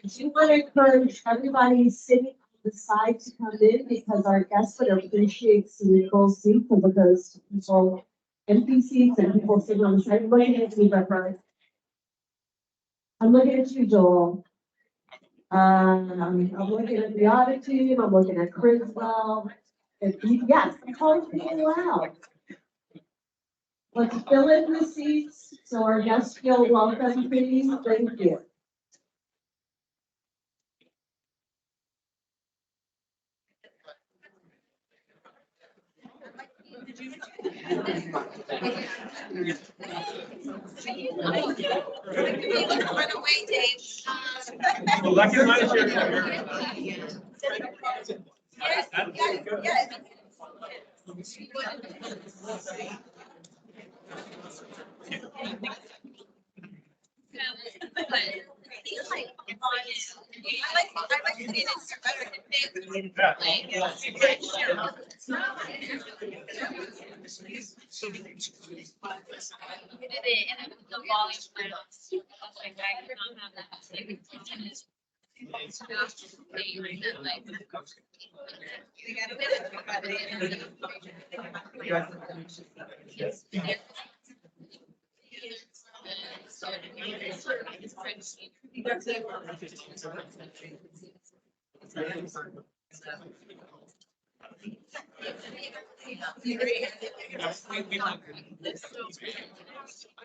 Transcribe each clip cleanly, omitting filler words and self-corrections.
We want to encourage everybody sitting on the side to come in because our guests would appreciate seeing Nicole's seat as opposed to people empty seats and people sitting on the side. I'm looking at you, Pepper. I'm looking at you, Joel. I'm looking at the audit team. I'm looking at Criswell. Yes, I'm calling people out. Let's fill in the seats so our guests feel welcome, please. Thank you.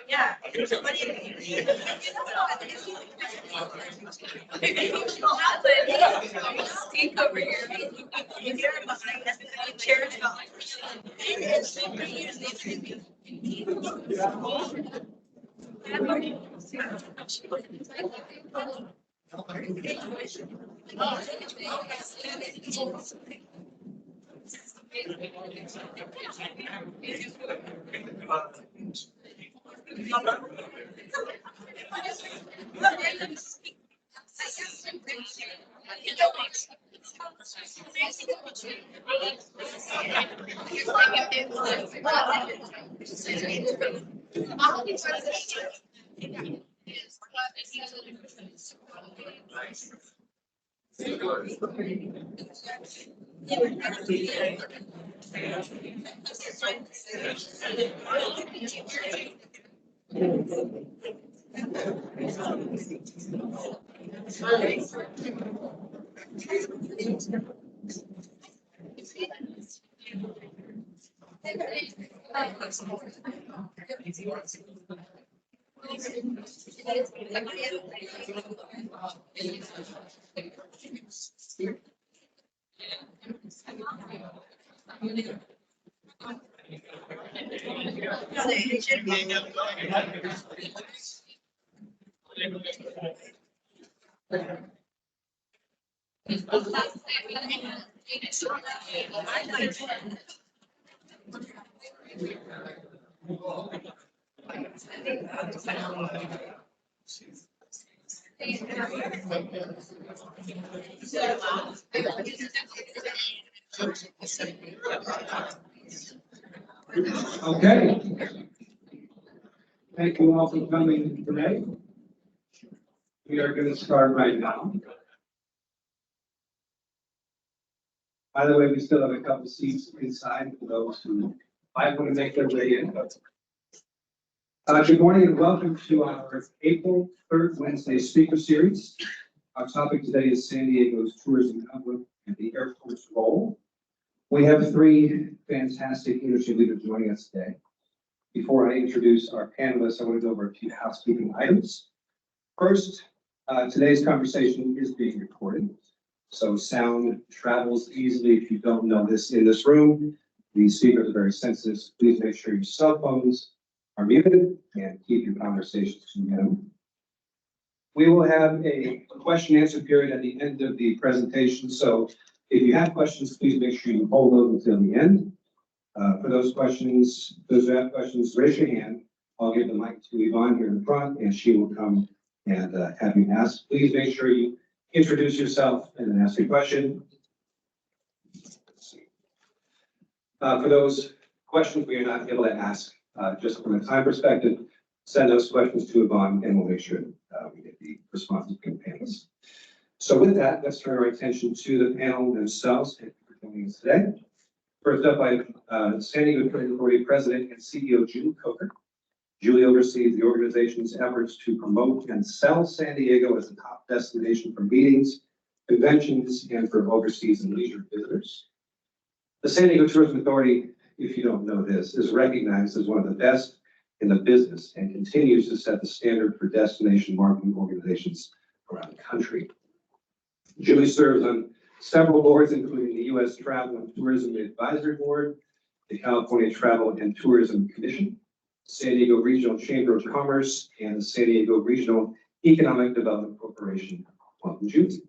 Yeah. Speak over here. Chairs gone. Okay. Thank you all for coming today. We are going to start right now. By the way, we still have a couple seats inside for those who might want to make their way in. Good morning and welcome to our April 3rd Wednesday speaker series. Our topic today is San Diego's tourism outlook and the airport's role. We have three fantastic industry leaders joining us today. Before I introduce our panelists, I want to go over a few housekeeping items. First, today's conversation is being recorded, so sound travels easily. If you don't know this in this room, these speakers are very sensitive. Please make sure your cell phones are muted and keep your conversations to a minimum. We will have a question and answer period at the end of the presentation. So if you have questions, please make sure you hold those until the end. For those who have questions, raise your hand. I'll give the mic to Yvonne here in front and she will come and have you ask. Please make sure you introduce yourself and then ask a question. For those questions we are not able to ask, just from a time perspective, send those questions to Yvonne and we'll make sure we get the responses from the panelists. So with that, let's turn our attention to the panel themselves. Thank you for joining us today. First up, I have San Diego Transit Authority President and CEO Julie Coker. Julie oversees the organization's efforts to promote and sell San Diego as a top destination for meetings, conventions, and for overseas and leisure visitors. The San Diego Tourism Authority, if you don't know this, is recognized as one of the best in the business and continues to set the standard for destination marketing organizations around the country. Julie serves on several boards, including the U.S. Travel and Tourism Advisory Board, the California Travel and Tourism Commission, San Diego Regional Chamber of Commerce, and the San Diego Regional Economic Development Corporation. Welcome, Julie.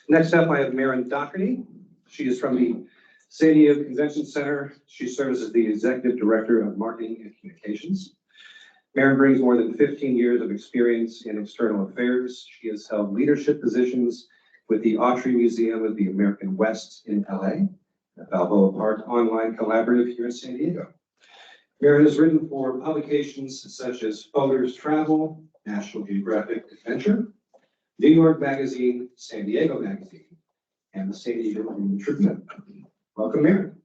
Next up, I have Maren Doherty. She is from the San Diego Convention Center. She serves as the Executive Director of Marketing and Communications. Maren brings more than 15 years of experience in external affairs. She has held leadership positions with the Autry Museum of the American West in LA, the Balboa Park Online Collaborative here in San Diego. Maren has written for publications such as Photos Travel, National Geographic Adventure, New York Magazine, San Diego Magazine, and the San Diego Tribune. Welcome, Maren.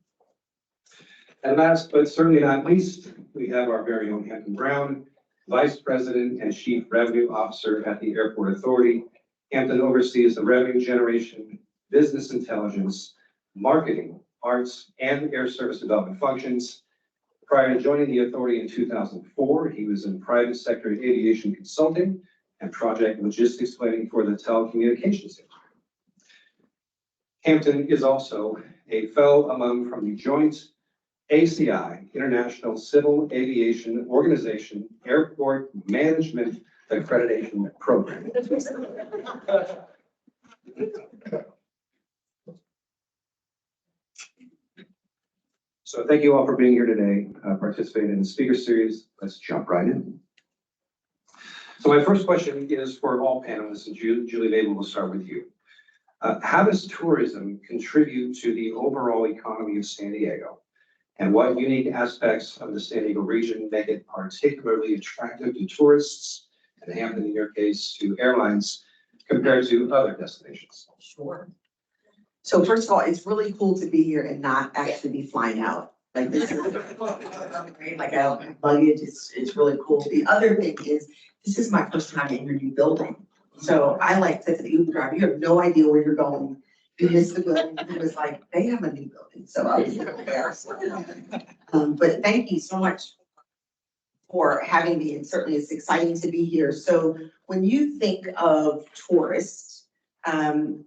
And last but certainly not least, we have our very own Hampton Brown, Vice President and Chief Revenue Officer at the Airport Authority. Hampton oversees the revenue generation, business intelligence, marketing, arts, and air service development functions. Prior to joining the authority in 2004, he was in private sector aviation consulting and project logistics planning for the telecommunications industry. Hampton is also a fellow from the joint ACI, International Civil Aviation Organization Airport Management Accreditation Program. So thank you all for being here today, participating in the speaker series. Let's jump right in. So my first question is for all panelists, and Julie, maybe we'll start with you. How does tourism contribute to the overall economy of San Diego? And what unique aspects of the San Diego region make it particularly attractive to tourists, and Hampton in your case to airlines, compared to other destinations? Sure. So first of all, it's really cool to be here and not actually be flying out. Like this is like a luggage, it's really cool. The other thing is, this is my first time in your new building. So I like to the Uber driver, you have no idea where you're going. You miss the building, it was like, they have a new building. So I was embarrassed. But thank you so much for having me. And certainly it's exciting to be here. So when you think of tourists,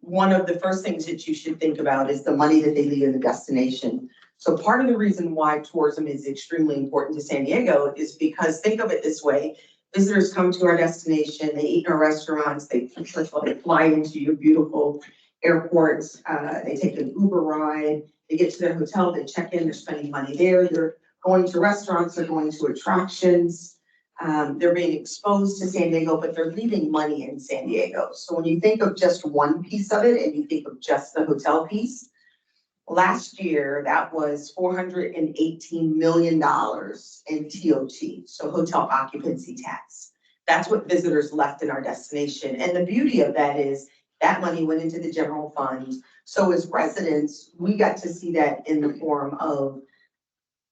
one of the first things that you should think about is the money that they leave in the destination. So part of the reason why tourism is extremely important to San Diego is because, think of it this way, visitors come to our destination, they eat in our restaurants, they fly into your beautiful airports, they take an Uber ride, they get to their hotel, they check in, they're spending money there, they're going to restaurants, they're going to attractions, they're being exposed to San Diego, but they're leaving money in San Diego. So when you think of just one piece of it and you think of just the hotel piece, last year that was $418 million in TOT, so hotel occupancy tax. That's what visitors left in our destination. And the beauty of that is that money went into the general fund. So as residents, we got to see that in the form of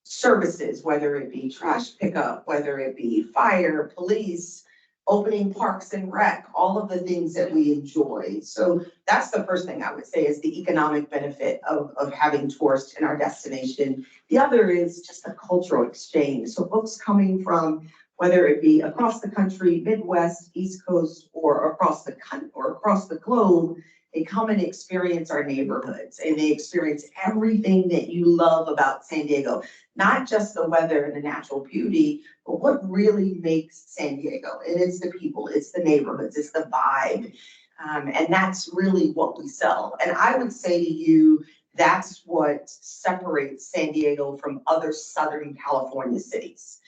services, whether it be trash pickup, whether it be fire, police, opening parks and rec, all of the things that we enjoy. So that's the first thing I would say is the economic benefit of having tourists in our destination. The other is just the cultural exchange. So folks coming from, whether it be across the country, Midwest, East Coast, or across the globe, They come and experience our neighborhoods and they experience everything that you love about San Diego. Not just the weather and the natural beauty, but what really makes San Diego. And it's the people, it's the neighborhoods, it's the vibe. And that's really what we sell. And I would say to you, that's what separates San Diego from other Southern California cities.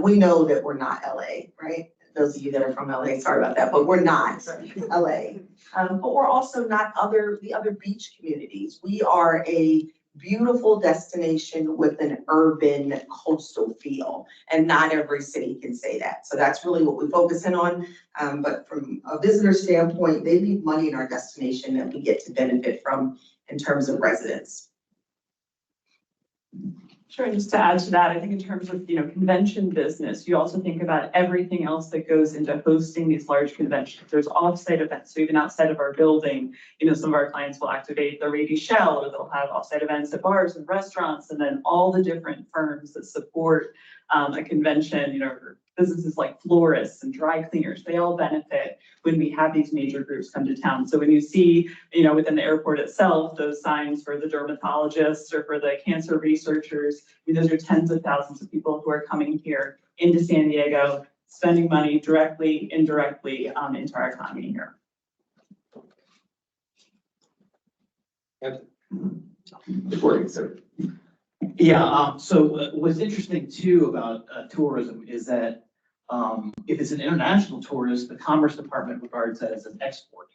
We know that we're not LA, right? Those of you that are from LA, sorry about that, but we're not LA. But we're also not the other beach communities. We are a beautiful destination with an urban coastal feel, and not every city can say that. So that's really what we focus in on. But from a visitor standpoint, they leave money in our destination that we get to benefit from in terms of residents. Sure, and just to add to that, I think in terms of, convention business, you also think about everything else that goes into hosting these large conventions. There's off-site events, so even outside of our building, some of our clients will activate the Rady Shell, or they'll have off-site events at bars and restaurants, and then all the different firms that support a convention, businesses like florists and dry cleaners, they all benefit when we have these major groups come to town. So when you see, within the airport itself, those signs for the dermatologists or for the cancer researchers, those are tens of thousands of people who are coming here into San Diego, spending money directly, indirectly, into our economy here. Yeah, so what's interesting too about tourism is that if it's an international tourist, the Commerce Department regards that as an export.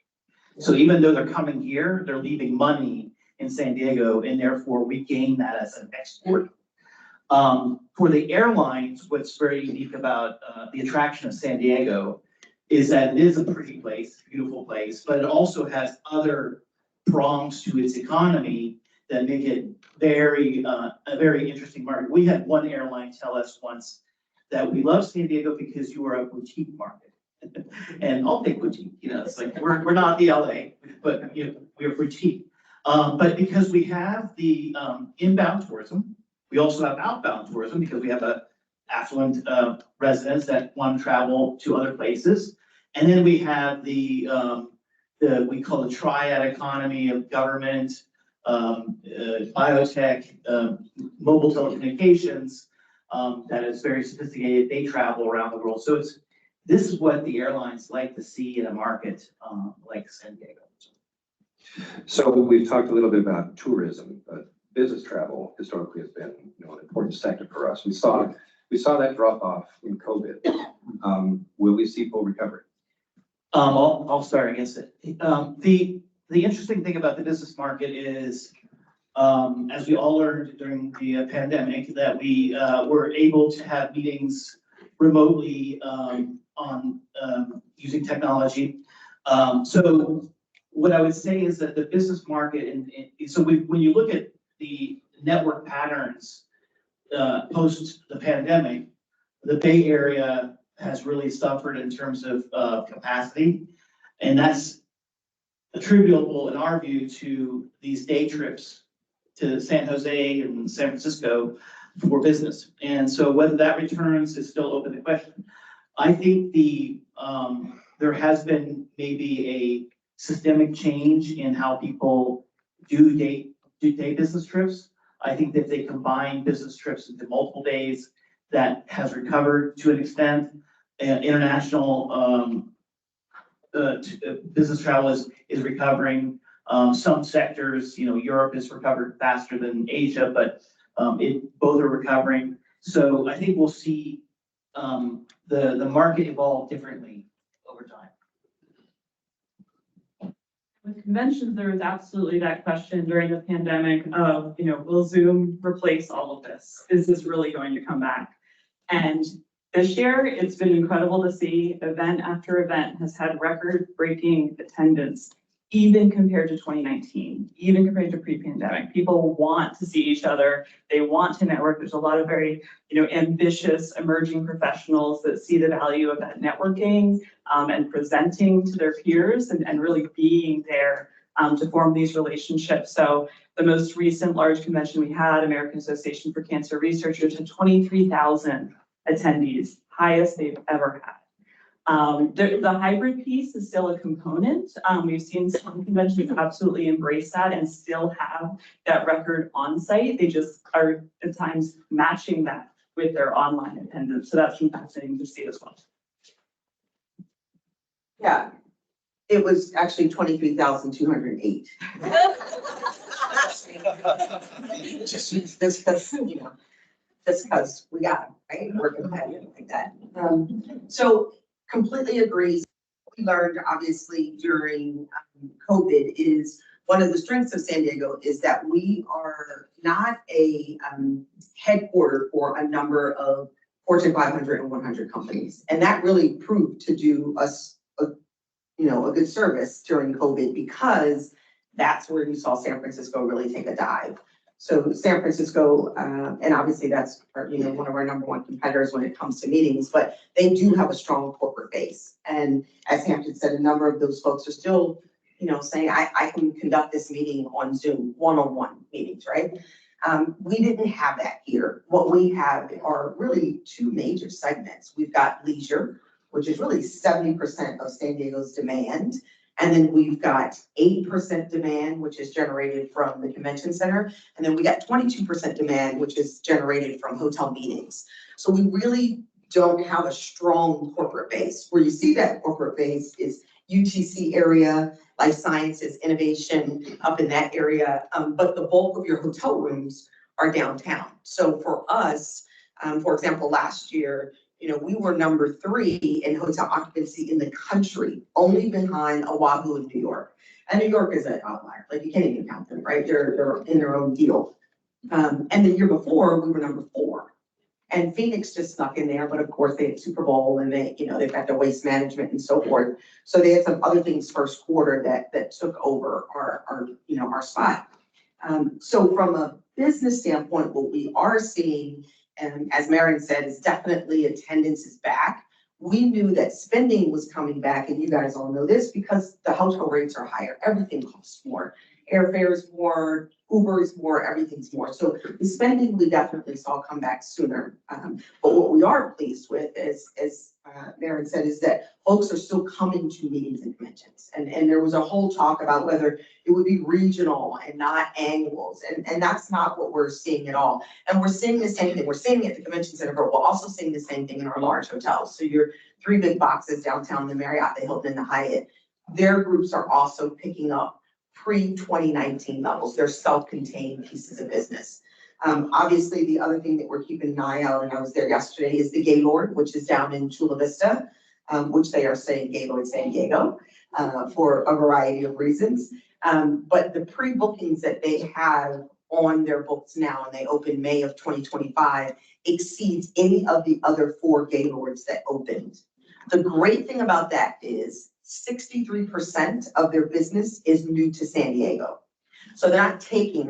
So even though they're coming here, they're leaving money in San Diego, and therefore we gain that as an export. For the airlines, what's very unique about the attraction of San Diego is that it is a pretty place, beautiful place, but it also has other prongs to its economy that make it a very interesting market. We had one airline tell us once that we love San Diego because you are a boutique market. And I'll take boutique, it's like, we're not the LA, but we're boutique. But because we have the inbound tourism, we also have outbound tourism because we have affluent residents that want to travel to other places. And then we have we call the triad economy of government, biotech, mobile telecommunications, that is very sophisticated. They travel around the world. So this is what the airlines like to see in a market like San Diego. So we've talked a little bit about tourism, but business travel historically has been an important sector for us. We saw that drop off in COVID. Will we see full recovery? I'll start against it. The interesting thing about the business market is, as we all learned during the pandemic, that we were able to have meetings remotely on using technology. So what I would say is that the business market, when you look at the network patterns post the pandemic, the Bay Area has really suffered in terms of capacity, and that's attributable in our view to these day trips to San Jose and San Francisco for business. And so whether that returns is still open to question. I think there has been maybe a systemic change in how people do day business trips. I think that they combine business trips into multiple days, that has recovered to an extent. International business travel is recovering. Some sectors, Europe has recovered faster than Asia, but both are recovering. So I think we'll see the market evolve differently over time. With conventions, there was absolutely that question during the pandemic of, will Zoom replace all of this? Is this really going to come back? And this year, it's been incredible to see event after event has had record-breaking attendance, even compared to 2019, even compared to pre-pandemic. People want to see each other. They want to network. There's a lot of very, ambitious emerging professionals that see the value of that networking and presenting to their peers and really being there to form these relationships. So the most recent large convention we had, American Association for Cancer Researchers, had 23,000 attendees, highest they've ever had. The hybrid piece is still a component. We've seen some conventions absolutely embrace that and still have that record on site. They just are at times matching that with their online attendance. So that's been fascinating to see as well. Yeah, it was actually 23,208. Just because, you know, just because we got, right, we're competitive like that. So completely agree. We learned obviously during COVID is one of the strengths of San Diego is that we are not a headquarter for a number of Fortune 500 and 100 companies. And that really proved to do us a good service during COVID because that's where you saw San Francisco really take a dive. So San Francisco, and obviously that's one of our number one competitors when it comes to meetings, but they do have a strong corporate base. And as Hampton said, a number of those folks are still, saying I can conduct this meeting on Zoom, one-on-one meetings, right? We didn't have that here. What we have are really two major segments. We've got leisure, which is really 70% of San Diego's demand. And then we've got 8% demand, which is generated from the convention center. And then we got 22% demand, which is generated from hotel meetings. So we really don't have a strong corporate base. Where you see that corporate base is UTC area, life sciences, innovation up in that area. But the bulk of your hotel rooms are downtown. So for us, for example, last year, we were number 3 in hotel occupancy in the country, only behind Oahu and New York. And New York is an outlier, like you can't even count them, right? They're in their own deal. And the year before, we were number 4. And Phoenix just snuck in there, but of course they had Super Bowl and they've got their waste management and so forth. So they had some other things first quarter that took over our spot. So from a business standpoint, what we are seeing, and as Marion said, is definitely attendance is back. We knew that spending was coming back, and you guys all know this because the hotel rates are higher. Everything costs more. Airfare is more, Uber is more, everything's more. So the spending we definitely saw come back sooner. But what we are pleased with, as Marion said, is that folks are still coming to meetings and conventions. And there was a whole talk about whether it would be regional and not annuals. And that's not what we're seeing at all. And we're seeing the same thing. We're seeing it at the convention center, but we're also seeing the same thing in our large hotels. So your 3 big boxes downtown, the Marriott, the Hilton, and the Hyatt, their groups are also picking up pre-2019 levels. They're self-contained pieces of business. Obviously, the other thing that we're keeping an eye out, and I was there yesterday, is the Gaylord, which is down in Chula Vista, which they are saying Gaylord San Diego for a variety of reasons. But the pre-bookings that they have on their books now, and they open May of 2025, exceeds any of the other 4 Gaylords that opened. The great thing about that is 63% of their business is new to San Diego. So they're not taking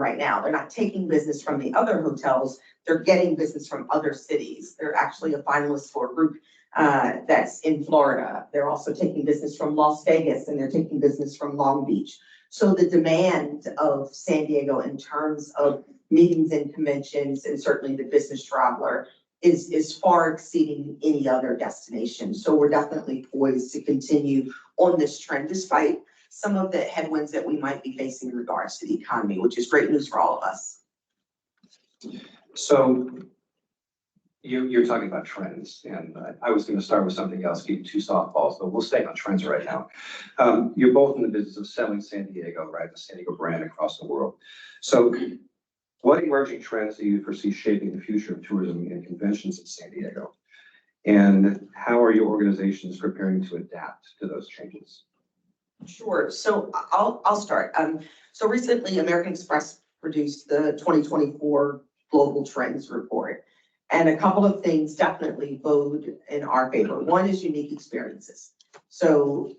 business from the other hotels. They're getting business from other cities. They're actually a finalist for a group that's in Florida. They're also taking business from Las Vegas, and they're taking business from Long Beach. So the demand of San Diego in terms of meetings and conventions, and certainly the business traveler, is far exceeding any other destination. So we're definitely poised to continue on this trend, despite some of the headwinds that we might be facing in regards to the economy, which is great news for all of us. So you're talking about trends, and I was going to start with something else, give you 2 softballs, but we'll stay on trends right now. You're both in the business of selling San Diego, right? The San Diego brand across the world. So what emerging trends do you foresee shaping the future of tourism and conventions in San Diego? And how are your organizations preparing to adapt to those changes? Sure. So I'll start. So recently, American Express produced the 2024 Global Trends Report. And a couple of things definitely bode in our favor. One is unique experiences. So,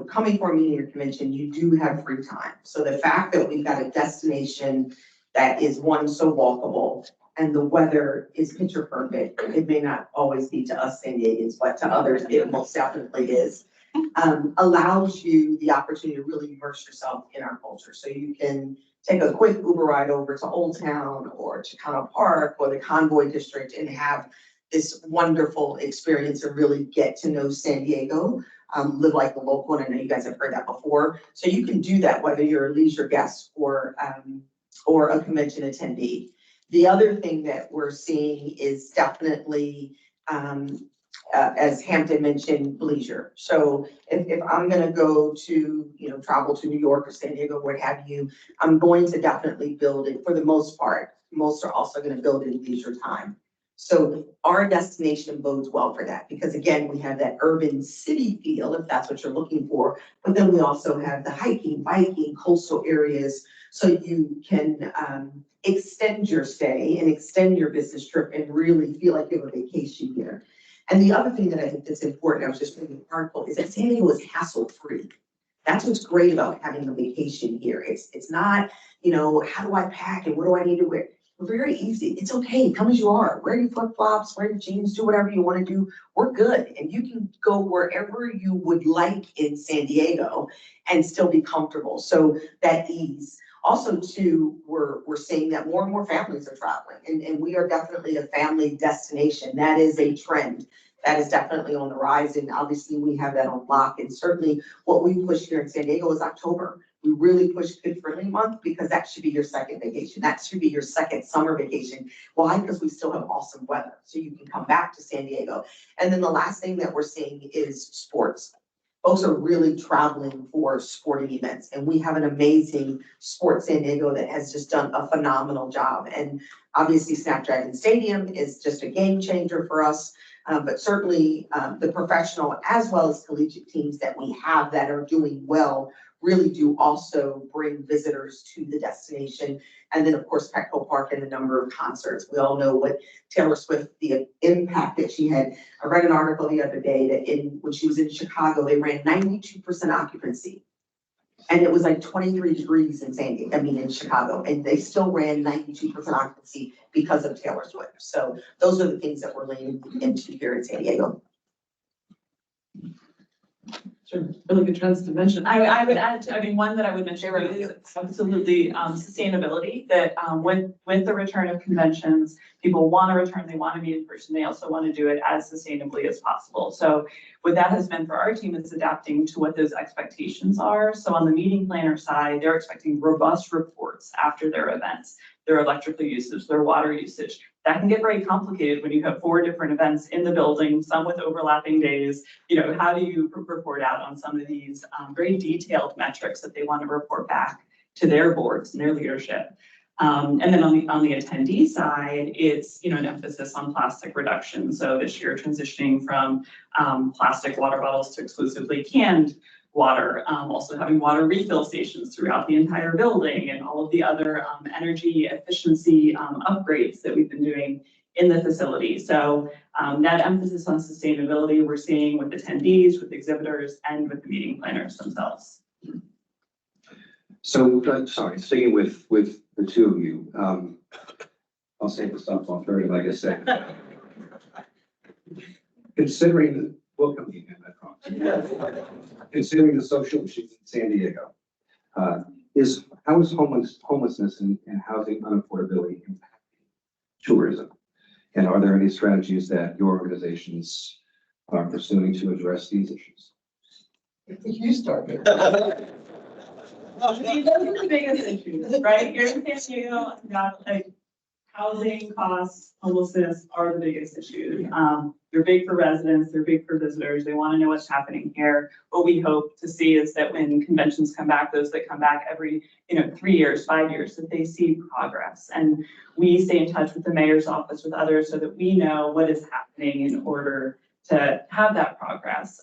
coming for a meeting or convention, you do have free time. So the fact that we've got a destination that is so walkable, and the weather is picture perfect, it may not always be to us San Diegans, but to others, it most definitely is, allows you the opportunity to really immerse yourself in our culture. So you can take a quick Uber ride over to Old Town or Chicano Park or the Convoy District and have this wonderful experience and really get to know San Diego, live like a local, and I know you guys have heard that before. So you can do that whether you're a leisure guest or a convention attendee. The other thing that we're seeing is definitely, as Hampton mentioned, leisure. So if I'm gonna go to, travel to New York or San Diego, what have you, I'm going to definitely build it for the most part. Most are also gonna build in leisure time. So our destination bodes well for that, because again, we have that urban city feel, if that's what you're looking for, but then we also have the hiking, biking, coastal areas, so you can extend your stay and extend your business trip and really feel like you have a vacation here. And the other thing that I think that's important, I was just reading an article, is that San Diego is hassle-free. That's what's great about having a vacation here. It's not, how do I pack and what do I need to wear? Very easy. It's okay. Come as you are. Wear your flip-flops, wear your jeans, do whatever you want to do. We're good. And you can go wherever you would like in San Diego and still be comfortable. So that ease. Also too, we're seeing that more and more families are traveling, and we are definitely a family destination. That is a trend. That is definitely on the rise. And obviously we have that on lock. And certainly what we push here in San Diego is October. We really push Kid Friendly Month because that should be your second vacation. That should be your second summer vacation. Why? Because we still have awesome weather. So you can come back to San Diego. And then the last thing that we're seeing is sports. Folks are really traveling for sporting events. And we have an amazing Sports San Diego that has just done a phenomenal job. And obviously Snapdragon Stadium is just a game changer for us. But certainly the professional as well as collegiate teams that we have that are doing well really do also bring visitors to the destination. And then of course, Petco Park and the number of concerts. We all know what Taylor Swift, the impact that she had. I read an article the other day that when she was in Chicago, they ran 92% occupancy. And it was like 23 degrees in Chicago, and they still ran 92% occupancy because of Taylor Swift. So those are the things that we're leaning into here in San Diego. Sure, really good trends to mention. I would add, one that I would mention is absolutely sustainability, that with the return of conventions, people want to return, they want to meet in person, they also want to do it as sustainably as possible. So what that has been for our team is adapting to what those expectations are. So on the meeting planner side, they're expecting robust reports after their events, their electrical usage, their water usage. That can get very complicated when you have 4 different events in the building, some with overlapping days. How do you report out on some of these very detailed metrics that they want to report back to their boards and their leadership? And then on the attendee side, it's an emphasis on plastic reduction. So this year transitioning from plastic water bottles to exclusively canned water, also having water refill stations throughout the entire building, and all of the other energy efficiency upgrades that we've been doing in the facility. So that emphasis on sustainability we're seeing with attendees, with exhibitors, and with the meeting planners themselves. So, sorry, sticking with the two of you, I'll save the stuff on third, like I said. Considering, we'll come again, I promise. Considering the social issues in San Diego, how is homelessness and housing unaffordability impacting tourism? And are there any strategies that your organizations are pursuing to address these issues? You start there. Those are the biggest issues, right? Here in San Diego, housing costs, homelessness are the biggest issues. They're big for residents, they're big for visitors. They want to know what's happening here. What we hope to see is that when conventions come back, those that come back every 3 years, 5 years, that they see progress. And we stay in touch with the mayor's office, with others, so that we know what is happening in order to have that progress.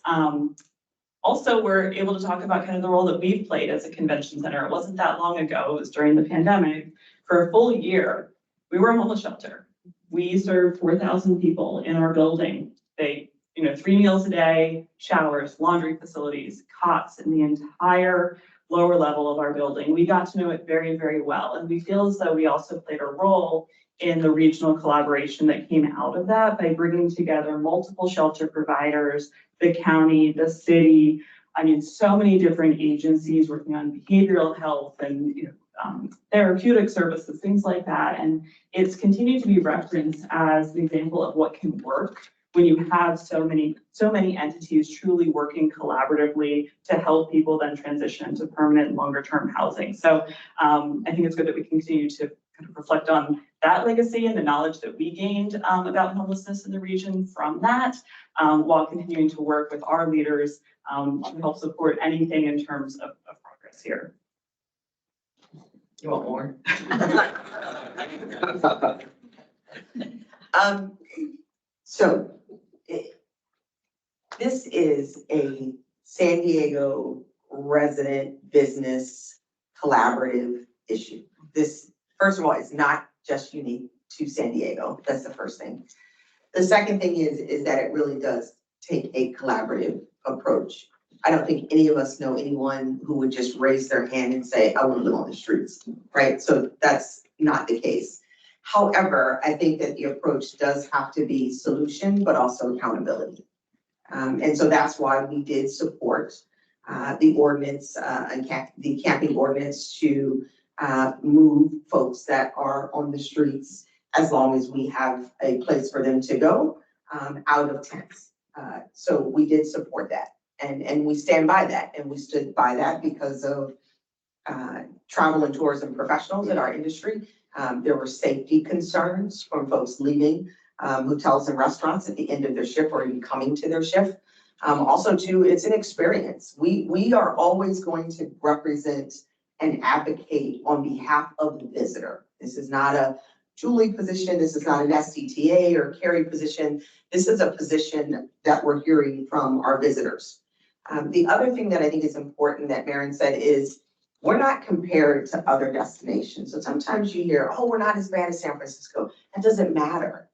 Also, we're able to talk about kind of the role that we've played as a convention center. It wasn't that long ago, it was during the pandemic. For a full year, we were a homeless shelter. We served 4,000 people in our building. They, 3 meals a day, showers, laundry facilities, cots in the entire lower level of our building. We got to know it very, very well. And we feel as though we also played a role in the regional collaboration that came out of that by bringing together multiple shelter providers, the county, the city, so many different agencies working on behavioral health and therapeutic services, things like that. And it's continued to be referenced as an example of what can work when you have so many entities truly working collaboratively to help people then transition into permanent and longer term housing. So I think it's good that we continue to kind of reflect on that legacy and the knowledge that we gained about homelessness in the region from that, while continuing to work with our leaders to help support anything in terms of progress here. You want more? So this is a San Diego resident business collaborative issue. This, first of all, is not just unique to San Diego. That's the first thing. The second thing is that it really does take a collaborative approach. I don't think any of us know anyone who would just raise their hand and say, I want to live on the streets, right? So that's not the case. However, I think that the approach does have to be solution, but also accountability. And so that's why we did support the ordinance, the camping ordinance to move folks that are on the streets as long as we have a place for them to go out of tents. So we did support that, and we stand by that, and we stood by that because of travel and tourism professionals in our industry. There were safety concerns from folks leaving hotels and restaurants at the end of their shift or even coming to their shift. Also too, it's an experience. We are always going to represent and advocate on behalf of the visitor. This is not a Julie position. This is not an SDTA or Carrie position. This is a position that we're hearing from our visitors. The other thing that I think is important that Maren said is we're not compared to other destinations. So sometimes you hear, oh, we're not as bad as San Francisco. That doesn't matter.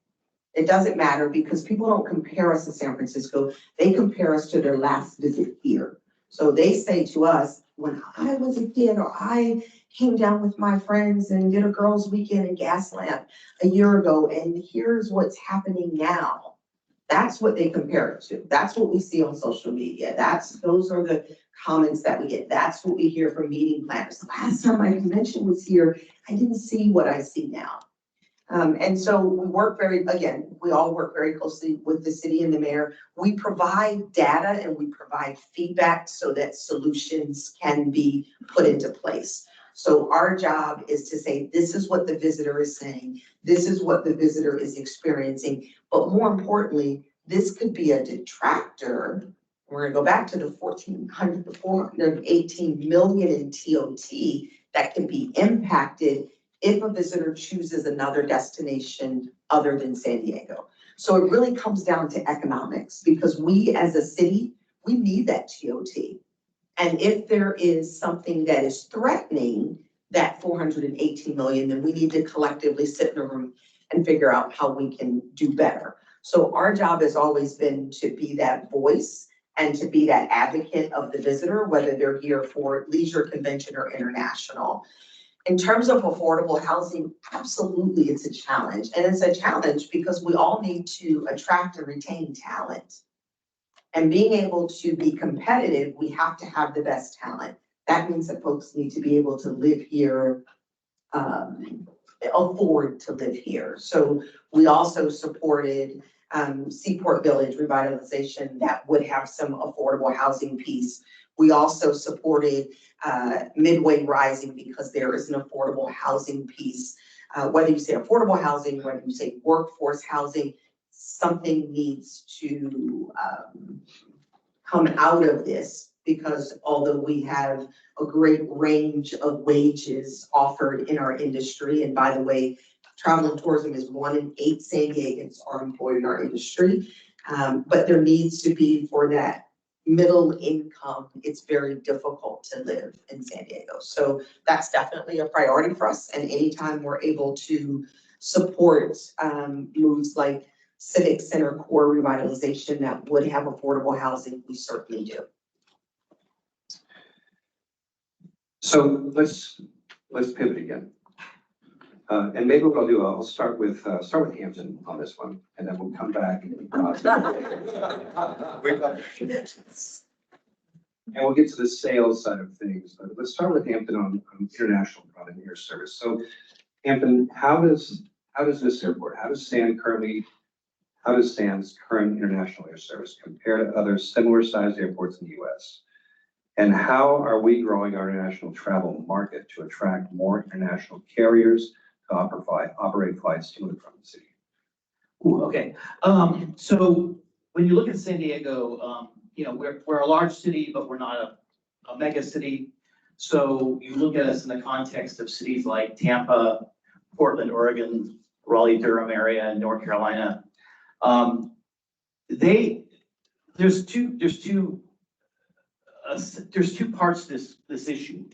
It doesn't matter because people don't compare us to San Francisco. They compare us to their last visit here. So they say to us, when I was a kid or I came down with my friends and did a girls' weekend in Gaslamp a year ago, and here's what's happening now. That's what they compare it to. That's what we see on social media. Those are the comments that we get. That's what we hear from meeting planners. The last time my convention was here, I didn't see what I see now. And so we work we all work very closely with the city and the mayor. We provide data and we provide feedback so that solutions can be put into place. So our job is to say, this is what the visitor is saying. This is what the visitor is experiencing. But more importantly, this could be a detractor. We're gonna go back to the 418 million in TOT that can be impacted if a visitor chooses another destination other than San Diego. So it really comes down to economics because we as a city, we need that TOT. And if there is something that is threatening that 418 million, then we need to collectively sit in a room and figure out how we can do better. So our job has always been to be that voice and to be that advocate of the visitor, whether they're here for leisure, convention, or international. In terms of affordable housing, absolutely it's a challenge. And it's a challenge because we all need to attract and retain talent. And being able to be competitive, we have to have the best talent. That means that folks need to be able to live here, afford to live here. So we also supported Seaport Village revitalization that would have some affordable housing piece. We also supported Midway Rising because there is an affordable housing piece. Whether you say affordable housing, whether you say workforce housing, something needs to come out of this because although we have a great range of wages offered in our industry, and by the way, travel and tourism is 1 in 8 San Diegans are employed in our industry, but there needs to be for that middle income, it's very difficult to live in San Diego. So that's definitely a priority for us. And anytime we're able to support moves like Civic Center core revitalization that would have affordable housing, we certainly do. So let's pivot again. And maybe what I'll do, I'll start with Hampton on this one, and then we'll come back. And we'll get to the sales side of things, but let's start with Hampton on international, on an air service. So Hampton, how does this airport, how does SAN's current international air service compare to other similar sized airports in the US? And how are we growing our international travel market to attract more international carriers to operate flights to and from the city? Ooh, okay. So when you look at San Diego, you know, we're a large city, but we're not a mega city. So you look at us in the context of cities like Tampa, Portland, Oregon, Raleigh, Durham area, and North Carolina. There's two parts to this issue.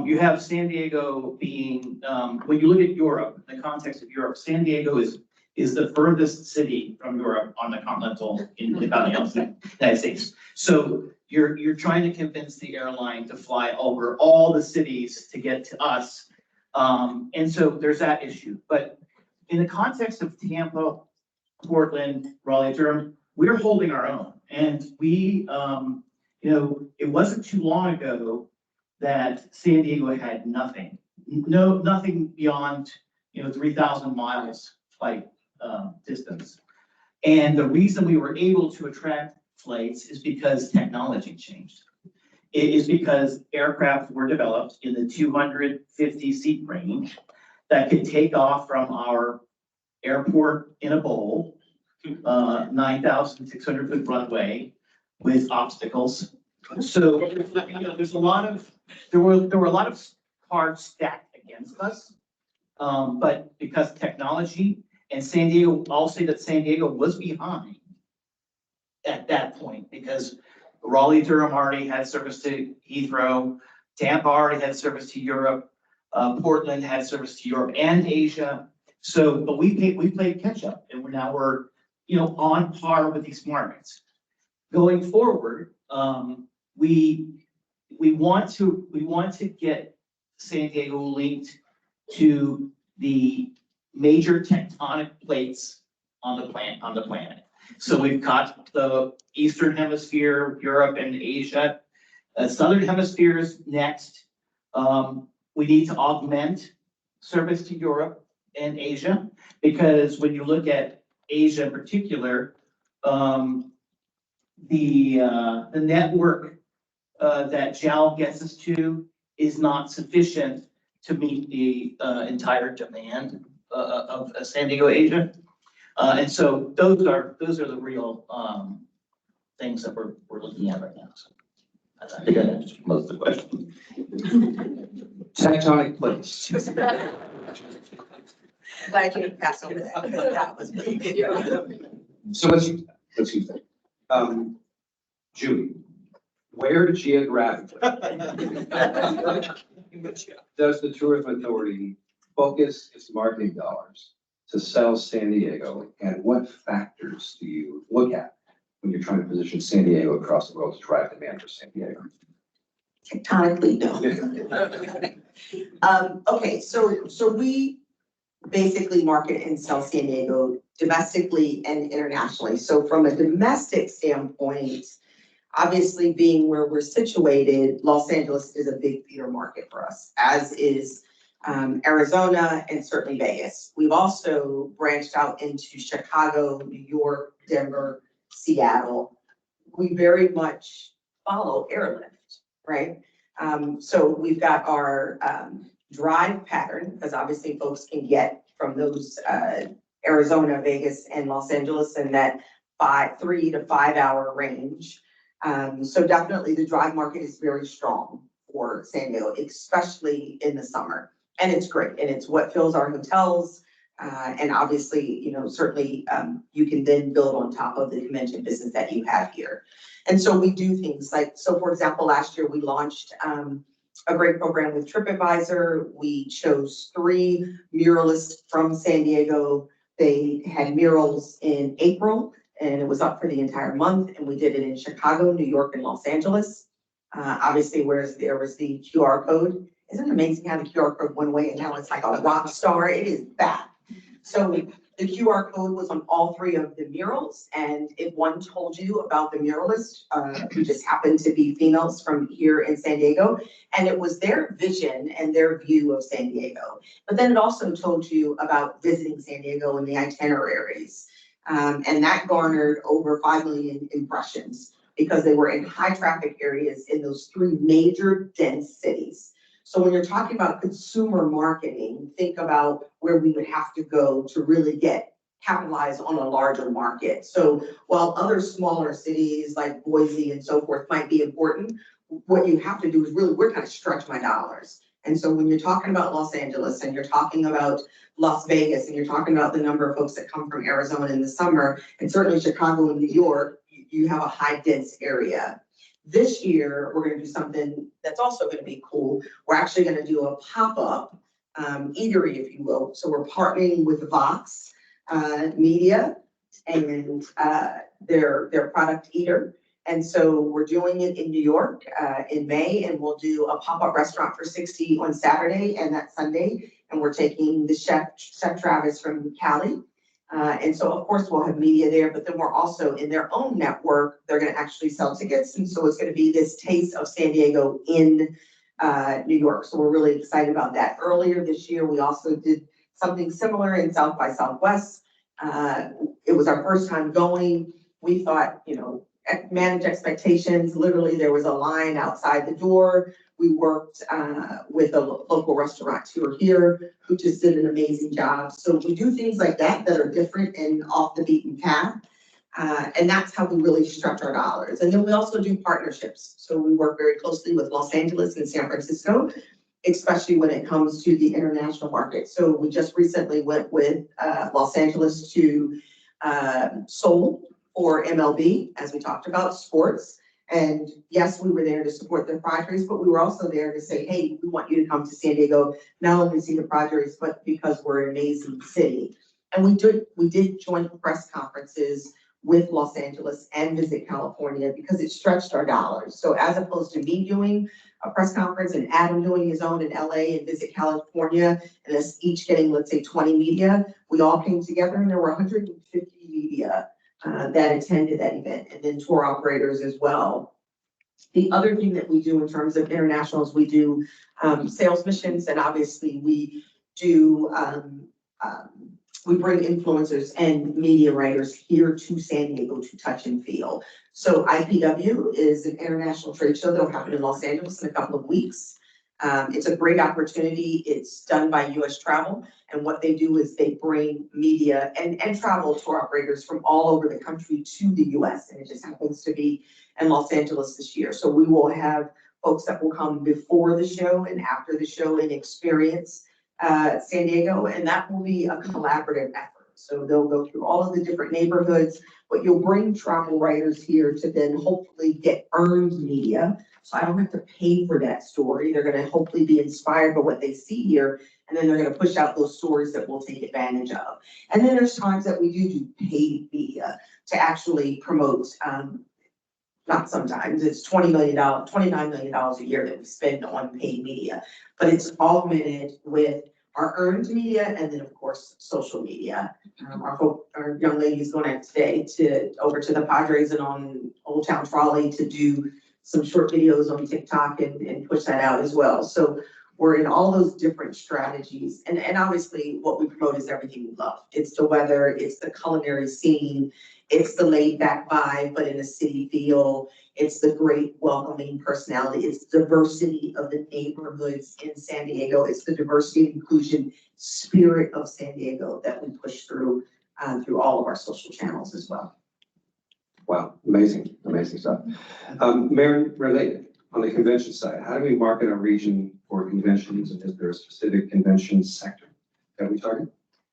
You have San Diego being, when you look at Europe, in the context of Europe, San Diego is the furthest city from Europe on the continental United States. So you're trying to convince the airline to fly over all the cities to get to us. And so there's that issue. But in the context of Tampa, Portland, Raleigh, Durham, we're holding our own. And we, you know, it wasn't too long ago that San Diego had nothing beyond, you know, 3,000 miles flight distance. And the reason we were able to attract flights is because technology changed. It is because aircraft were developed in the 250 seat range that could take off from our airport in a bowl, 9,600 foot runway with obstacles. So, you know, there were a lot of cards stacked against us. But because technology and San Diego, I'll say that San Diego was behind at that point because Raleigh Durham already had service to Heathrow, Tampa already had service to Europe, Portland had service to Europe and Asia. So, but we played catch up, and we're you know, on par with these markets. Going forward, we want to get San Diego linked to the major tectonic plates on the planet. So we've got the Eastern Hemisphere, Europe and Asia. Southern Hemisphere is next. We need to augment service to Europe and Asia, because when you look at Asia in particular, the network that JAL gets us to is not sufficient to meet the entire demand of San Diego, Asia. And so those are the real things that we're looking at right now. So I think I answered most of the question. Tectonic plates. Glad you didn't pass over that, because that was pretty good. So let's use that. Julie, where geographically does the Tourism Authority focus its marketing dollars to sell San Diego, and what factors do you look at when you're trying to position San Diego across the world to drive demand for San Diego? Tectonically, no. Okay, so we basically market and sell San Diego domestically and internationally. So from a domestic standpoint, obviously being where we're situated, Los Angeles is a big theater market for us, as is Arizona and certainly Vegas. We've also branched out into Chicago, New York, Denver, Seattle. We very much follow airlift, right? So we've got our drive pattern, because obviously folks can get from those Arizona, Vegas, and Los Angeles in that 3 to 5 hour range. So definitely the drive market is very strong for San Diego, especially in the summer. And it's great, and it's what fills our hotels. And obviously, you know, certainly you can then build on top of the convention business that you have here. And so we do things like, so for example, last year we launched a great program with TripAdvisor. We chose 3 muralists from San Diego. They had murals in April, and it was up for the entire month. And we did it in Chicago, New York, and Los Angeles. Obviously, there was the QR code. Isn't it amazing how the QR code went away and now it's like a rock star? It is back. So The QR code was on all three of the murals, and if one told you about the muralist, who just happened to be females from here in San Diego, and it was their vision and their view of San Diego. But then it also told you about visiting San Diego and the itineraries. And that garnered over 5 million impressions because they were in high traffic areas in those three major dense cities. So when you're talking about consumer marketing, think about where we would have to go to really capitalize on a larger market. So while other smaller cities like Boise and so forth might be important, what you have to do is really, we're kind of stretch my dollars. And so when you're talking about Los Angeles and you're talking about Las Vegas and you're talking about the number of folks that come from Arizona in the summer, and certainly Chicago and New York, you have a high dense area. This year, we're gonna do something that's also gonna be cool. We're actually gonna do a pop-up eatery, if you will. So we're partnering with Vox Media and their product eater. And so we're doing it in New York in May, and we'll do a pop-up restaurant for 60 on Saturday and that Sunday. And we're taking the chef Travis from Cali. And so of course we'll have media there, but then we're also in their own network, they're gonna actually sell tickets. And so it's gonna be this taste of San Diego in New York. So we're really excited about that. Earlier this year, we also did something similar in South by Southwest. It was our first time going. We thought, manage expectations. Literally, there was a line outside the door. We worked with a local restaurateur here who just did an amazing job. So we do things like that are different and off the beaten path. And that's how we really stretch our dollars. And then we also do partnerships. So we work very closely with Los Angeles and San Francisco, especially when it comes to the international market. So we just recently went with Los Angeles to Seoul for MLB, as we talked about, sports. And yes, we were there to support the Padres, but we were also there to say, hey, we want you to come to San Diego, not only see the Padres, but because we're an amazing city. And we did joint press conferences with Los Angeles and Visit California because it stretched our dollars. So as opposed to me doing a press conference and Adam doing his own in LA and Visit California, and us each getting, let's say, 20 media, we all came together and there were 150 media that attended that event, and then tour operators as well. The other thing that we do in terms of internationals, we do sales missions, and obviously we do we bring influencers and media writers here to San Diego to touch and feel. So IPW is an international trade show that'll happen in Los Angeles in a couple of weeks. It's a great opportunity. It's done by US Travel. And what they do is they bring media and travel tour operators from all over the country to the US. And it just happens to be in Los Angeles this year. So we will have folks that will come before the show and after the show and experience San Diego. And that will be a collaborative effort. So they'll go through all of the different neighborhoods, but you'll bring travel writers here to then hopefully get earned media. So I don't have to pay for that story. They're gonna hopefully be inspired by what they see here, and then they're gonna push out those stories that we'll take advantage of. And then there's times that we do paid media to actually promote, not sometimes, it's $29 million a year that we spend on paid media, but it's augmented with our earned media and then of course, social media. Our young lady's going out today over to the Padres and on Old Town Trolley to do some short videos on TikTok and push that out as well. So we're in all those different strategies. And obviously what we promote is everything we love. It's the weather, it's the culinary scene, it's the laid back vibe, but in a city feel. It's the great welcoming personality. It's diversity of the neighborhoods in San Diego. It's the diversity and inclusion spirit of San Diego that we push through all of our social channels as well. Wow, amazing stuff. Maren, related, on the convention side, how do we market our region for conventions, and is there a specific convention sector that we target?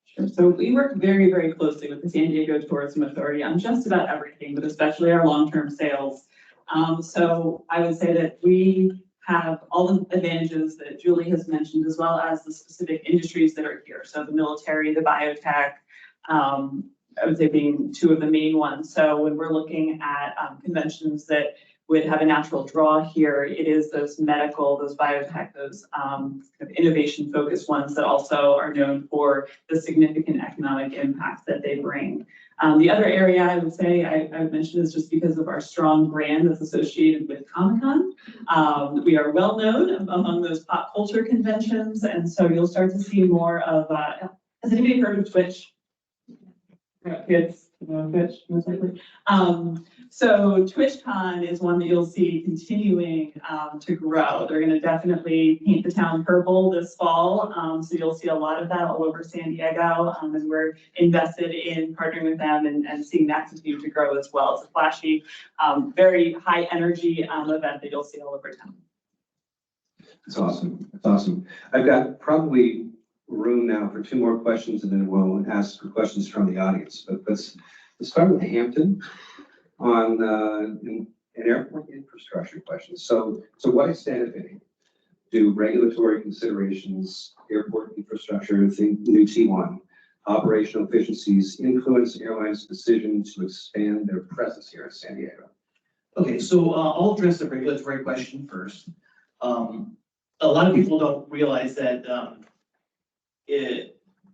Sure. So we work very, very closely with the San Diego Tourism Authority on just about everything, but especially our long-term sales. So I would say that we have all the advantages that Julie has mentioned, as well as the specific industries that are here. So the military, the biotech, I would say being two of the main ones. So when we're looking at conventions that would have a natural draw here, it is those medical, those biotech, those kind of innovation focused ones that also are known for the significant economic impact that they bring. The other area I would say I mentioned is just because of our strong brand that's associated with Comic-Con. We are well known among those pop culture conventions, and so you'll start to see more of, has anybody heard of Twitch? Kids, Twitch, most likely. So TwitchCon is one that you'll see continuing to grow. They're gonna definitely paint the town purple this fall. So you'll see a lot of that all over San Diego. And we're invested in partnering with them and seeing that continue to grow as well. It's a flashy, very high energy event that you'll see all over town. That's awesome. That's awesome. I've got probably room now for 2 more questions, and then we'll ask for questions from the audience. But let's start with Hampton on an airport infrastructure question. So what extent, if any, do regulatory considerations, airport infrastructure, think new T1, operational efficiencies influence airlines' decision to expand their presence here in San Diego? Okay, so I'll address the regulatory question first. A lot of people don't realize that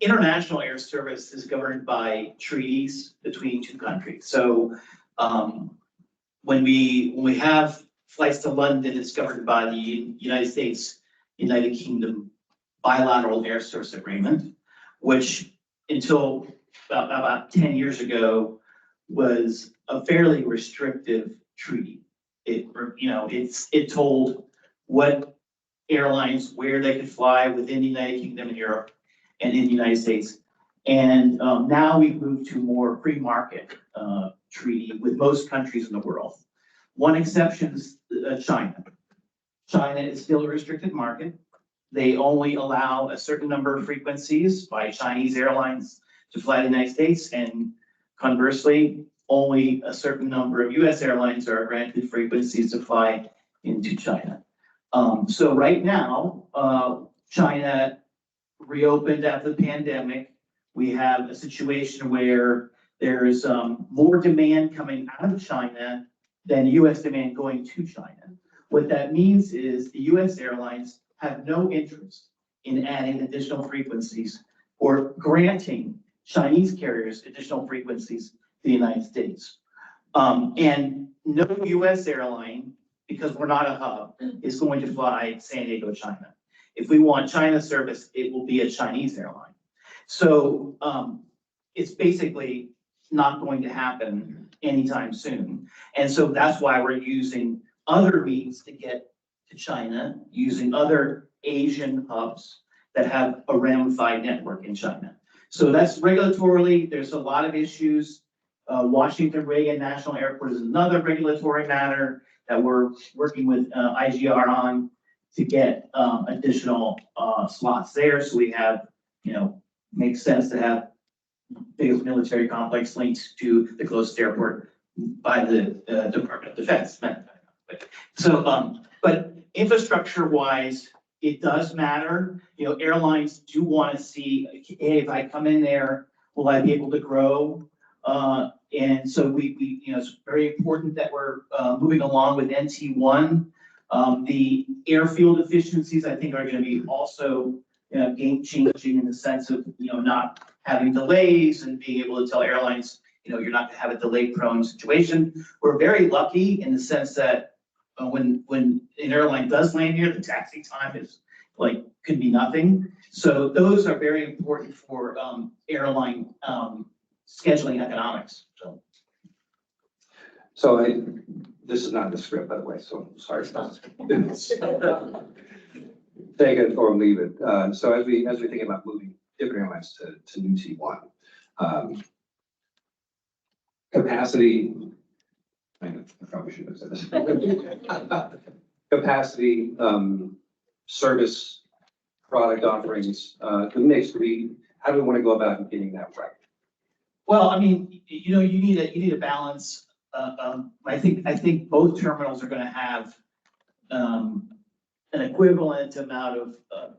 international air service is governed by treaties between 2 countries. So when we have flights to London, it's governed by the United States, United Kingdom bilateral air service agreement, which until about 10 years ago was a fairly restrictive treaty. It told what airlines, where they could fly within the United Kingdom and Europe and in the United States. And now we've moved to more free market treaty with most countries in the world. One exception is China. China is still a restricted market. They only allow a certain number of frequencies by Chinese airlines to fly to the United States, and conversely, only a certain number of US airlines are granted frequencies to fly into China. So right now, China reopened after the pandemic. We have a situation where there's more demand coming out of China than US demand going to China. What that means is the US airlines have no interest in adding additional frequencies or granting Chinese carriers additional frequencies to the United States. And no US airline, because we're not a hub, is going to fly San Diego, China. If we want China service, it will be a Chinese airline. So it's basically not going to happen anytime soon. And so that's why we're using other means to get to China, using other Asian hubs that have a ramified network in China. So that's regulatorily, there's a lot of issues. Washington Reagan National Airport is another regulatory matter that we're working with IGR on to get additional slots there. So we have, makes sense to have biggest military complex linked to the closest airport by the Department of Defense. So, but infrastructure wise, it does matter. Airlines do want to see, hey, if I come in there, will I be able to grow? And so we it's very important that we're moving along with NT1. The airfield efficiencies, I think, are going to be also game changing in the sense of not having delays and being able to tell airlines you're not going to have a delay prone situation. We're very lucky in the sense that when an airline does land here, the taxi time is could be nothing. So those are very important for airline scheduling economics. So this is not the script, by the way, so sorry. Take it or leave it. So as we think about moving different airlines to new T1, capacity, I probably should have said this. Capacity, service, product offerings, the mix, how do we want to go about getting that right? Well, I mean, you need a balance. I think both terminals are going to have an equivalent amount of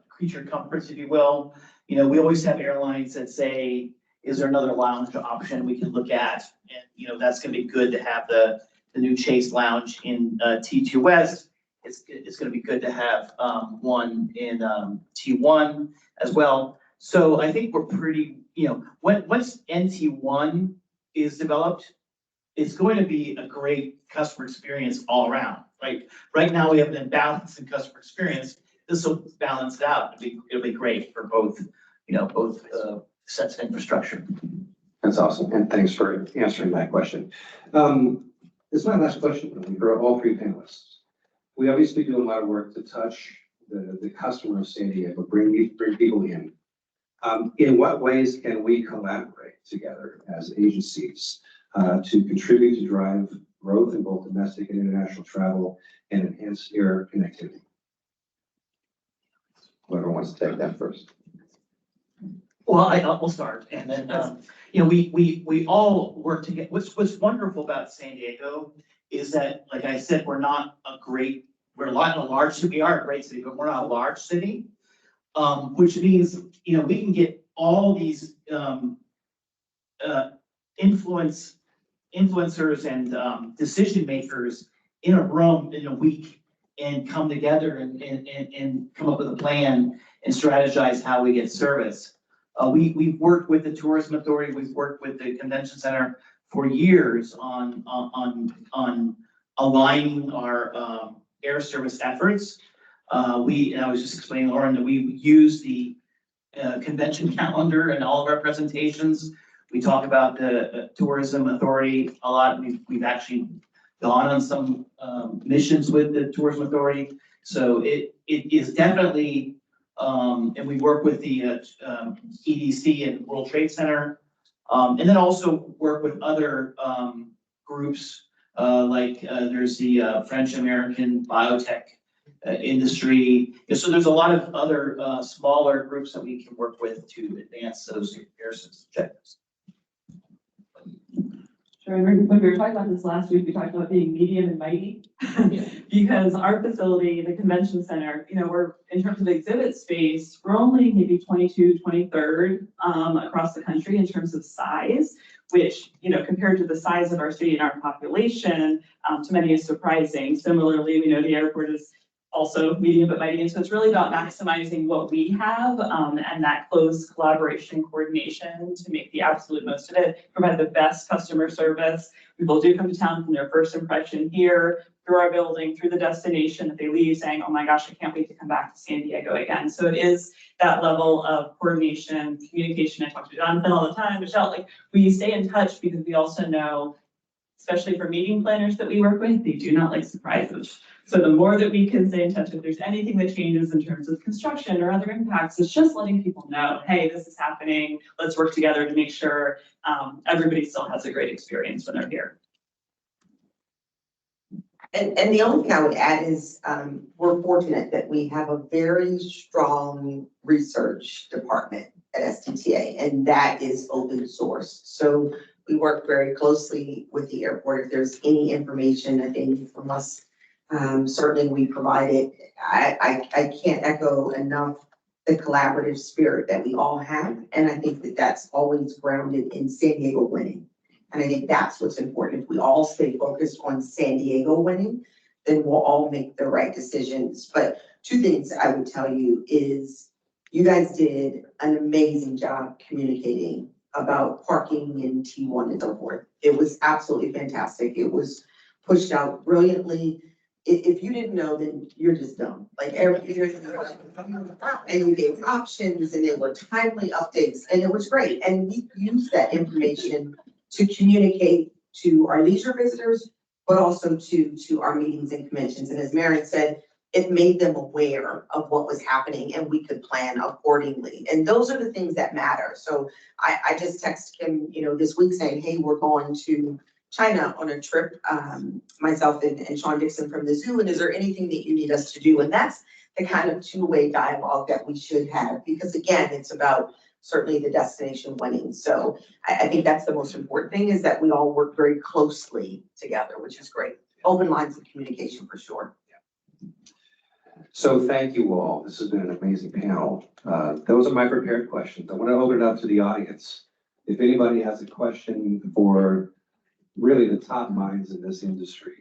creature comforts, if you will. We always have airlines that say, is there another lounge option we can look at? And that's going to be good to have the new Chase Lounge in T2 West. It's gonna be good to have one in T1 as well. So I think we're pretty, once NT1 is developed, it's going to be a great customer experience all around. Like, right now, we have an imbalance in customer experience. This will balance it out. It'll be great for both sets of infrastructure. That's awesome, and thanks for answering that question. This is my last question for all three panelists. We obviously do a lot of work to touch the customer of San Diego, bring people in. In what ways can we collaborate together as agencies to contribute to drive growth in both domestic and international travel and enhance air connectivity? Whoever wants to take that first. Well, I'll start, and then, we all work together. What's wonderful about San Diego is that, like I said, we're not a great, we're not a large city. We are a great city, but we're not a large city. Which means, we can get all these, influencers and, decision makers in a room in a week and come together and come up with a plan and strategize how we get service. We've worked with the Tourism Authority, we've worked with the Convention Center for years on aligning our air service efforts. I was just explaining, Lauren, that we use the convention calendar in all of our presentations. We talk about the Tourism Authority a lot. We've actually gone on some missions with the Tourism Authority. So it is definitely, and we work with the EDC and World Trade Center, and then also work with other groups, like there's the French American Biotech industry. So there's a lot of other smaller groups that we can work with to advance those air service objectives. Sure, and when we were talking about this last week, we talked about being medium and mighty. Because our facility, the convention center, we're, in terms of exhibit space, we're only maybe 23rd across the country in terms of size, which, compared to the size of our city and our population, to many is surprising. Similarly, we know the airport is also medium but mighty, and so it's really about maximizing what we have, and that close collaboration and coordination to make the absolute most of it, provide the best customer service. People do come to town from their first impression here, through our building, through the destination, that they leave saying, oh my gosh, I can't wait to come back to San Diego again. So it is that level of coordination, communication. I talk to Jonathan all the time, Michelle, we stay in touch because we also know, especially for meeting planners that we work with, they do not like surprises. So the more that we can stay in touch, if there's anything that changes in terms of construction or other impacts, it's just letting people know, hey, this is happening. Let's work together to make sure everybody still has a great experience when they're here. And the only thing I would add is, we're fortunate that we have a very strong research department at SDTA, and that is open source. So we work very closely with the airport. If there's any information that they need from us, certainly we provide it. I can't echo enough the collaborative spirit that we all have. And I think that that's always grounded in San Diego winning. And I think that's what's important. If we all stay focused on San Diego winning, then we'll all make the right decisions. But two things I would tell you is you guys did an amazing job communicating about parking in T1 and so forth. It was absolutely fantastic. It was pushed out brilliantly. If you didn't know, then you're just dumb. And you gave options and they were timely updates and it was great. And we used that information to communicate to our leisure visitors, but also to our meetings and conventions. And as Marion said, it made them aware of what was happening and we could plan accordingly. And those are the things that matter. So I just texted him, this week saying, hey, we're going to China on a trip, myself and Sean Dixon from the zoo. And is there anything that you need us to do? And that's the kind of two-way dialogue that we should have, because again, it's about certainly the destination winning. So I think that's the most important thing, is that we all work very closely together, which is great. Open lines of communication for sure. So thank you all. This has been an amazing panel. Those are my prepared questions. I want to open it up to the audience. If anybody has a question for really the top minds in this industry.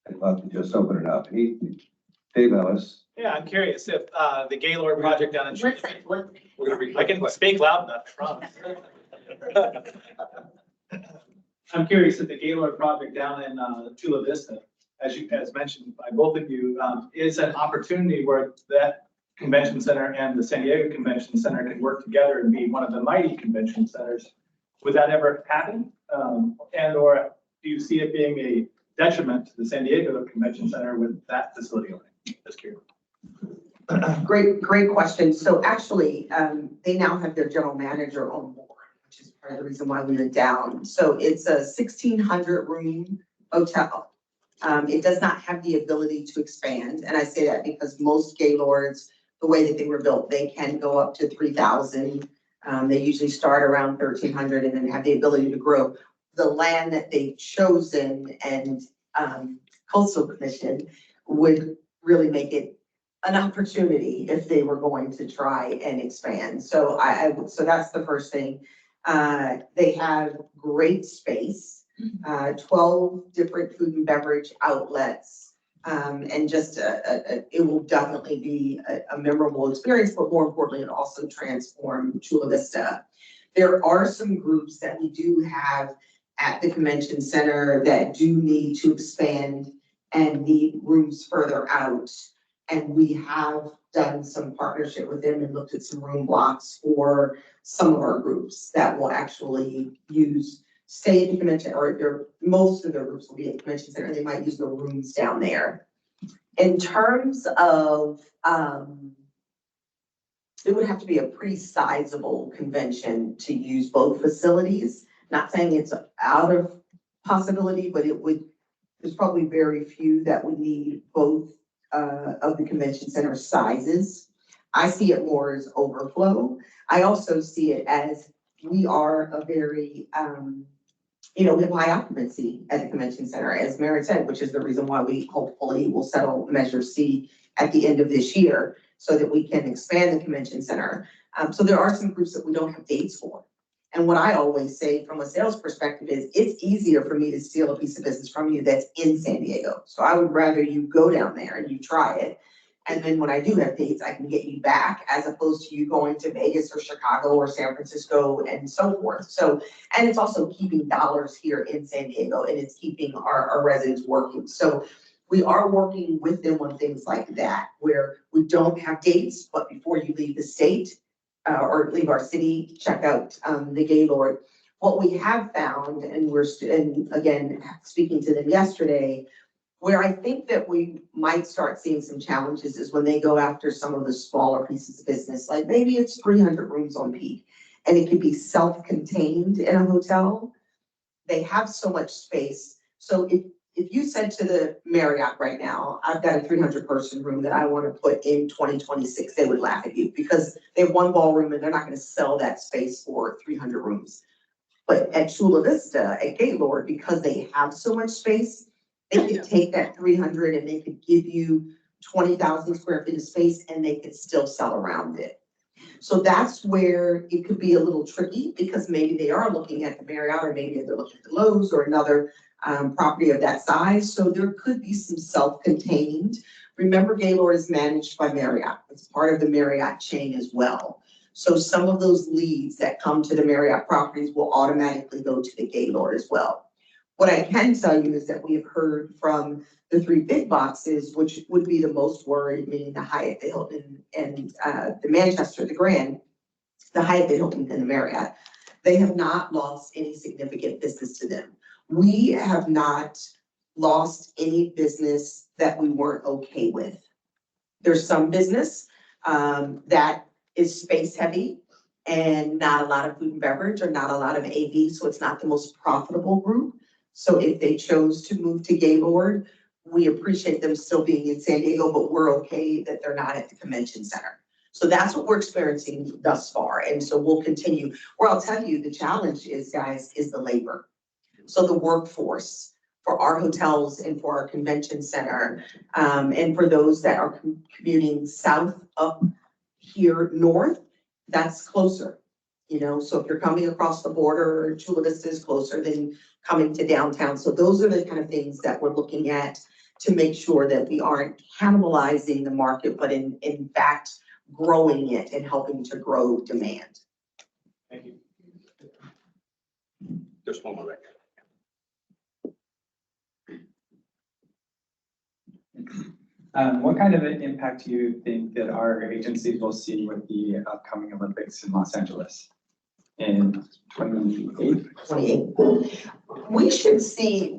I'd love to just open it up. Dave Ellis. Yeah, I'm curious if the Gaylord project down in. Listen, I can speak loud enough, Trump. I'm curious if the Gaylord project down in Chula Vista, as mentioned by both of you, is an opportunity where that convention center and the San Diego Convention Center can work together and be one of the mighty convention centers. Would that ever happen? And or do you see it being a detriment to the San Diego Convention Center with that facility opening? Just curious. great question. So actually, they now have their general manager on board, which is part of the reason why we went down. So it's a 1,600 room hotel. It does not have the ability to expand. And I say that because most Gaylords, the way that they were built, they can go up to 3,000. They usually start around 1,300 and then have the ability to grow. The land that they've chosen and Coastal Commission would really make it an opportunity if they were going to try and expand. So so that's the first thing. They have great space, 12 different food and beverage outlets. And just it will definitely be a memorable experience, but more importantly, it also transform Chula Vista. There are some groups that we do have at the convention center that do need to expand and need rooms further out. And we have done some partnership with them and looked at some room blocks for some of our groups that will actually stay at the convention, or most of their groups will be at the convention center. They might use the rooms down there. In terms of, it would have to be a pretty sizable convention to use both facilities. Not saying it's out of possibility, but there's probably very few that would need both of the convention center sizes. I see it more as overflow. I also see it as we are a very, we have high occupancy at the convention center, as Mary said, which is the reason why we hopefully will settle Measure C at the end of this year so that we can expand the convention center. So there are some groups that we don't have dates for. And what I always say from a sales perspective is it's easier for me to steal a piece of business from you that's in San Diego. So I would rather you go down there and you try it. And then when I do have dates, I can get you back as opposed to you going to Vegas or Chicago or San Francisco and so forth. So, and it's also keeping dollars here in San Diego and it's keeping our residents working. So we are working with them on things like that, where we don't have dates, but before you leave the state, or leave our city, check out the Gaylord. What we have found, and and again, speaking to them yesterday, where I think that we might start seeing some challenges is when they go after some of the smaller pieces of business, like maybe it's 300 rooms on peak, and it could be self-contained in a hotel. They have so much space. So if you said to the Marriott right now, I've got a 300 person room that I want to put in 2026, they would laugh at you because they have one ballroom and they're not going to sell that space for 300 rooms. But at Chula Vista, at Gaylord, because they have so much space, they could take that 300 and they could give you 20,000 square feet of space and they could still sell around it. So that's where it could be a little tricky because maybe they are looking at the Marriott or maybe they're looking at the Lowe's or another property of that size. So there could be some self-contained. Remember, Gaylord is managed by Marriott. It's part of the Marriott chain as well. So some of those leads that come to the Marriott properties will automatically go to the Gaylord as well. What I can tell you is that we have heard from the 3 big boxes, which would be the most worried, meaning the Hyatt, the Hilton, and the Manchester, the Grand, the Hyatt, the Hilton, and the Marriott. They have not lost any significant business to them. We have not lost any business that we weren't okay with. There's some business that is space heavy and not a lot of food and beverage or not a lot of AV, so it's not the most profitable group. So if they chose to move to Gaylord, we appreciate them still being in San Diego, but we're okay that they're not at the convention center. So that's what we're experiencing thus far. And so we'll continue. Where I'll tell you the challenge is, guys, is the labor. So the workforce for our hotels and for our convention center, and for those that are commuting south up here north, that's closer. So if you're coming across the border, Chula Vista is closer than coming to downtown. So those are the kind of things that we're looking at to make sure that we aren't cannibalizing the market, but in fact, growing it and helping to grow demand. Thank you. There's one more right What kind of an impact do you think that our agencies will see with the upcoming Olympics in Los Angeles in 28? 28. We should see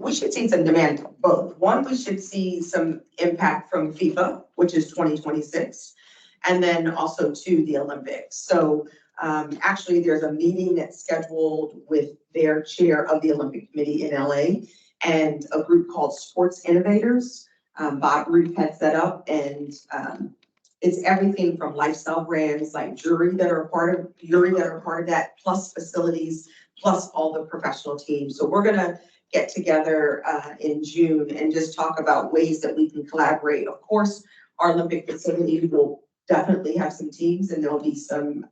some demand, both. One, we should see some impact from FIFA, which is 2026, and then also to the Olympics. So actually, there's a meeting that's scheduled with their chair of the Olympic Committee in LA and a group called Sports Innovators. Bob Ruth heads that up, and it's everything from lifestyle brands like Jury that are a part of that, plus facilities, plus all the professional teams. So we're gonna get together in June and just talk about ways that we can collaborate. Of course, our Olympic facility will definitely have some teams, and there'll be some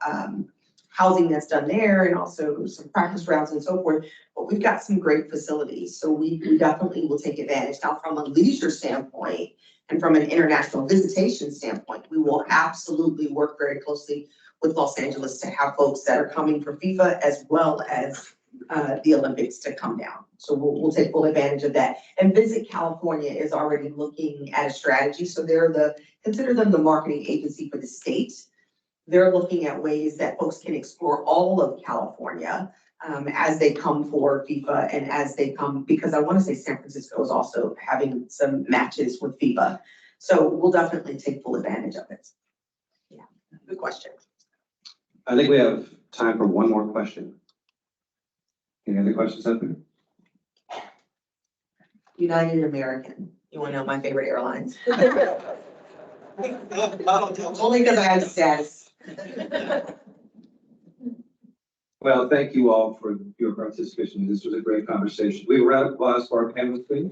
housing that's done there, and also some practice rounds and so forth. But we've got some great facilities, so we definitely will take advantage. Now, from a leisure standpoint and from an international visitation standpoint, we will absolutely work very closely with Los Angeles to have folks that are coming for FIFA as well as the Olympics to come down. So we'll take full advantage of that. And Visit California is already looking at a strategy. So consider them the marketing agency for the state. They're looking at ways that folks can explore all of California as they come for FIFA and as they come, because I want to say San Francisco is also having some matches with FIFA. So we'll definitely take full advantage of it. Yeah, good question. I think we have time for one more question. Any other questions out there? United American, you want to know my favorite airlines? Only because I have status. Well, thank you all for your participation. This was a great conversation. We round of applause for our panelists, please.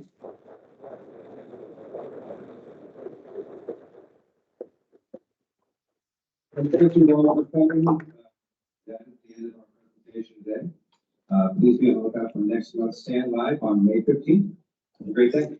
And thank you all for coming. That is the end of our presentation today. Please be on the lookout for next month's Stand Live on May 15th. Have a great day.